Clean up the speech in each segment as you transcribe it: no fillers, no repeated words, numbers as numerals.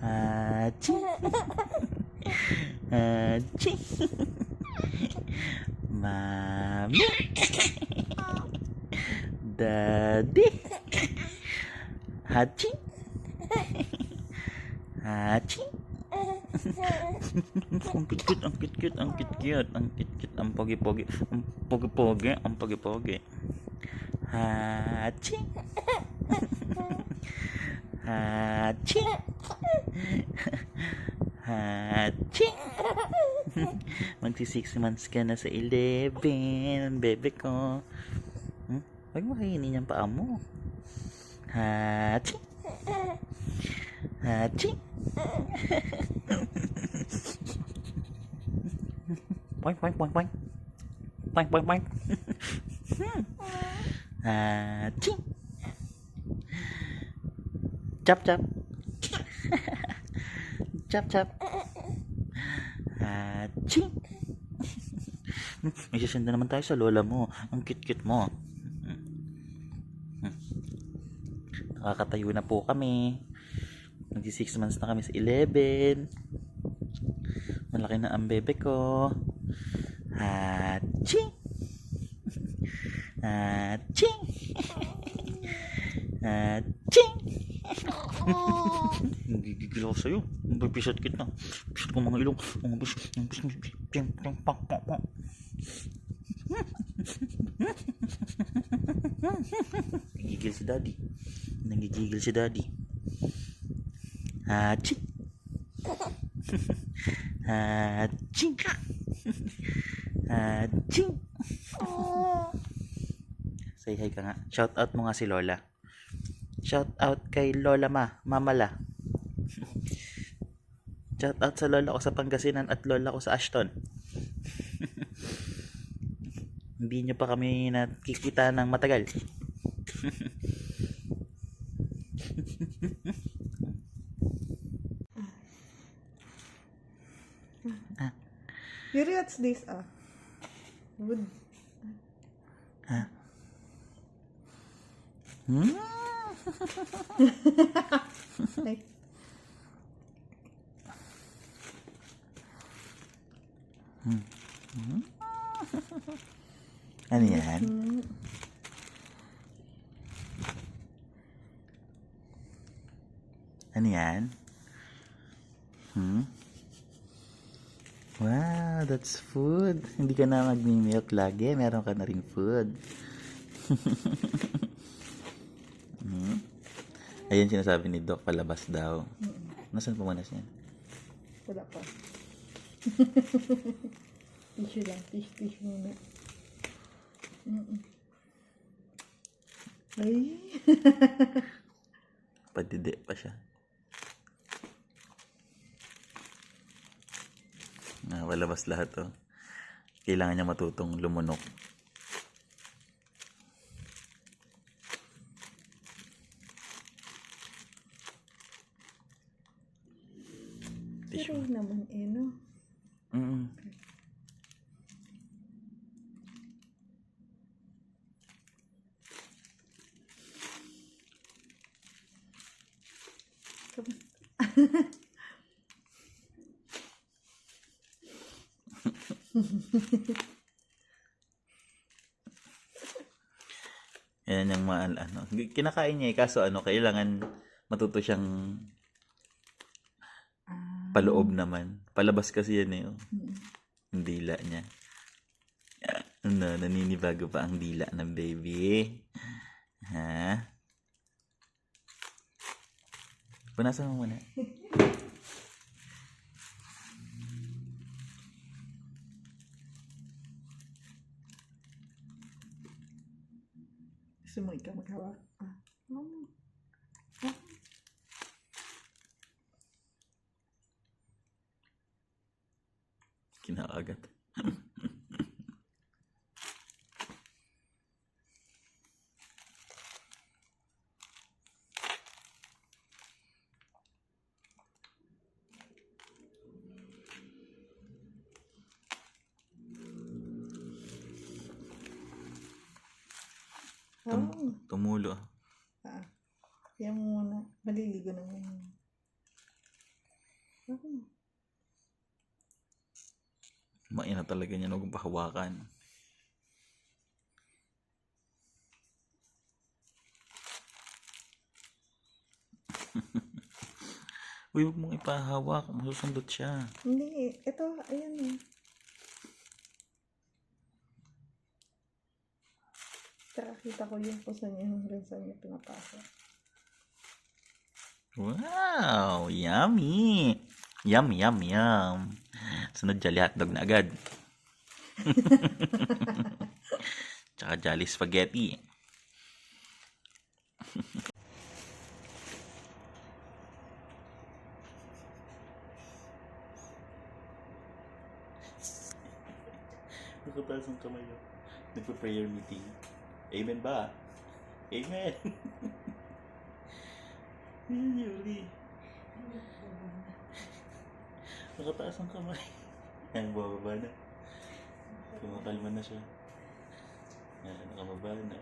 Hachi. Hachi. Mami. Daddy. Hachi. Hachi. Ang cute-cute, ang cute-cute, ang cute-cute, ang cute-cute, ang pogi-pogi, ang pogi-pogi, ang pogi-pogi. Hachi. Hachi. Hachi. Magsi 6 months ka na sa 11, bebe ko. Huwag mo kainin yung paa mo. Hachi. Hachi. Poink, poink, poink, poink. Poink, poink, poink. Hachi. Chop, chop. Chop, chop. Hachi. May susundan naman tayo sa lola mo. Ang cute-cute mo. Nakakatayo na po kami. Magsi 6 months na kami sa 11. Malaki na ang bebe ko. Hachi. Hachi. Hachi. Gigigil ako sa'yo. Pisat kita. Pisat ko mga ilong. Mga pisat. Gigigil si daddy. Nagigigil si daddy. Hachi. Hachi. Hachi. Say hi ka nga. Shout out mo nga si Lola. Shout out kay Lola Mama La. Shout out sa lola ko sa Pangasinan at lola ko sa Ashton. Hindi nyo pa kami nakikita ng matagal. Yuri, what's this? Wood. Like, Ano yan? Ano yan? Wow, that's food. Hindi ka na magmi-milk lagi. Meron ka na ring food. Ayun sinasabi ni Doc, palabas daw. Nasaan pumanas yan? wala pa. Tissue lang. Tissue muna. Ay. Padide pa siya. Palabas lahat to. Kailangan niya matutong lumunok. Pero naman no? Yan yung kinakain niya kaso kailangan matuto siyang paloob naman. Palabas kasi yan yung dila niya. Naninibago pa ang dila ng baby. Ha? Punasan mo muna. Gusto mo ikaw maghawak? Kinakagat. Tumulo. Yan muna. Maliligo naman. Maina talaga niya nung pahawakan. Uy, huwag mong ipahawak. Masusundot siya. Hindi, ito, ayan eh. Tsaka kita ko yung puso niya hanggang saan niya pinapasok. Wow! Yummy! Yum, yum, yum. Sunod jolly hotdog na agad. Tsaka jolly spaghetti. Nakataas ang kamay yun. Nagpa-prayer meeting. Amen ba? Amen! Yan, Yuri. Nakataas ang kamay. Yan, bababa na. Kumakalma na siya. Yan, nakamaba na.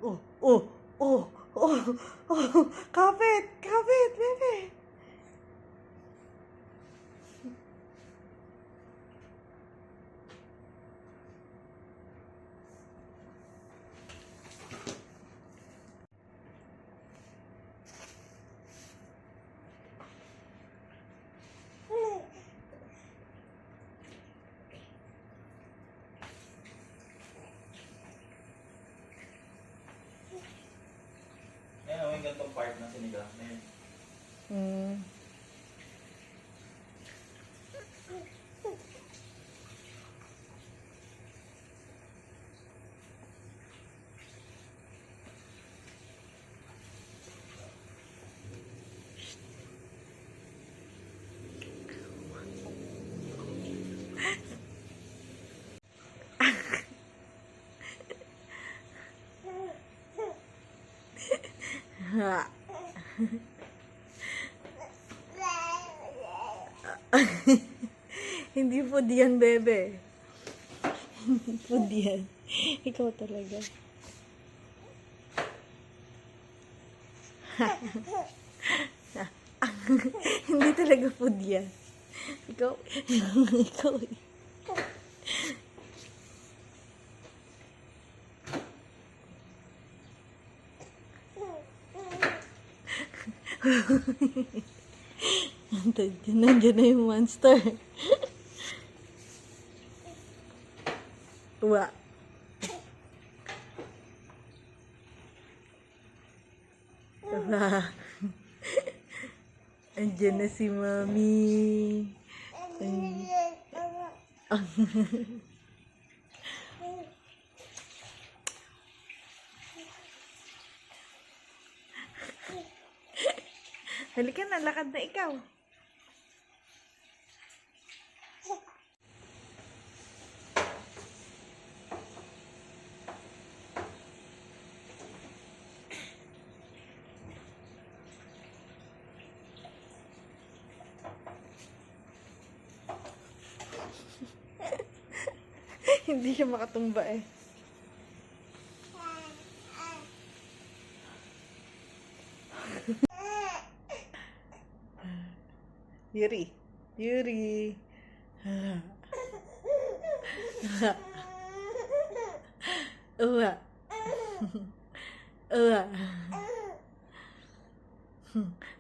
Oh, oh, oh, oh, oh, kapit, kapit, bebe. Yan, yung gantong part na sinigang na yun. Hmm. Ha. Hindi food yan, bebe. Hindi food yan. Ikaw talaga. Hindi talaga food yan. Ikaw. Ikaw. Nandiyan na yung monster. Uwa. Uwa. Andiyan na si Mami. Halika na, lakad na ikaw. Hindi siya makatumba eh. Yuri. Yuri. Uwa. Uwa.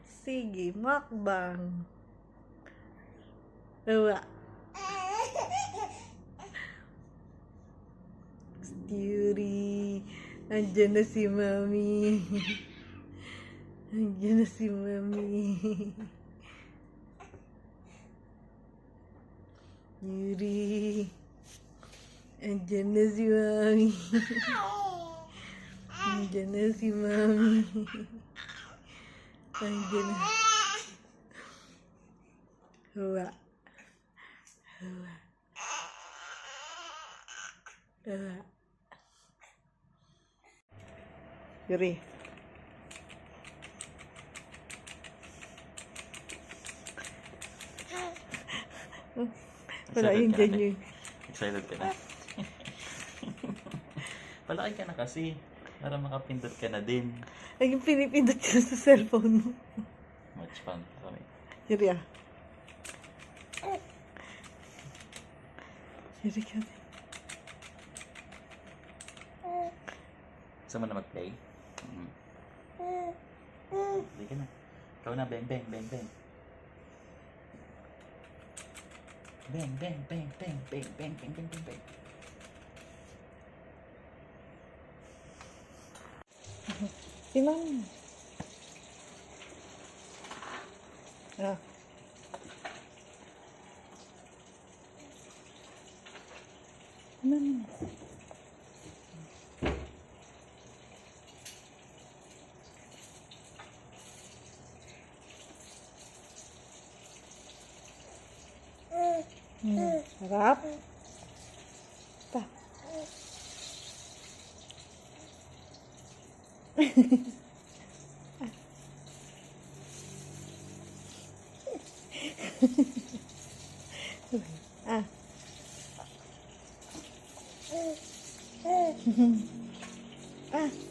Sige, makbang. Uwa. Yuri. Andiyan na si Mami. Andiyan na si Mami. Yuri. Andiyan na si Mami. Andiyan na si Mami. Andiyan na. Huwa. Huwa. Huwa. Yuri. Wala yung dyan yun. Excited ka na? Palaki ka na kasi. Para makapindot ka na din. Ay, yung pinipindot ko sa cellphone mo. Much fun kami. Yuri ah. Yuri ka din. Gusto mo na mag-play? Play ka na. Ikaw na, bang, bang, bang, bang. Bang, bang, bang, bang, bang, bang, bang, bang, bang, bang. Si Mama. Ah. Mama. Harap. Ta. Ah. Ah.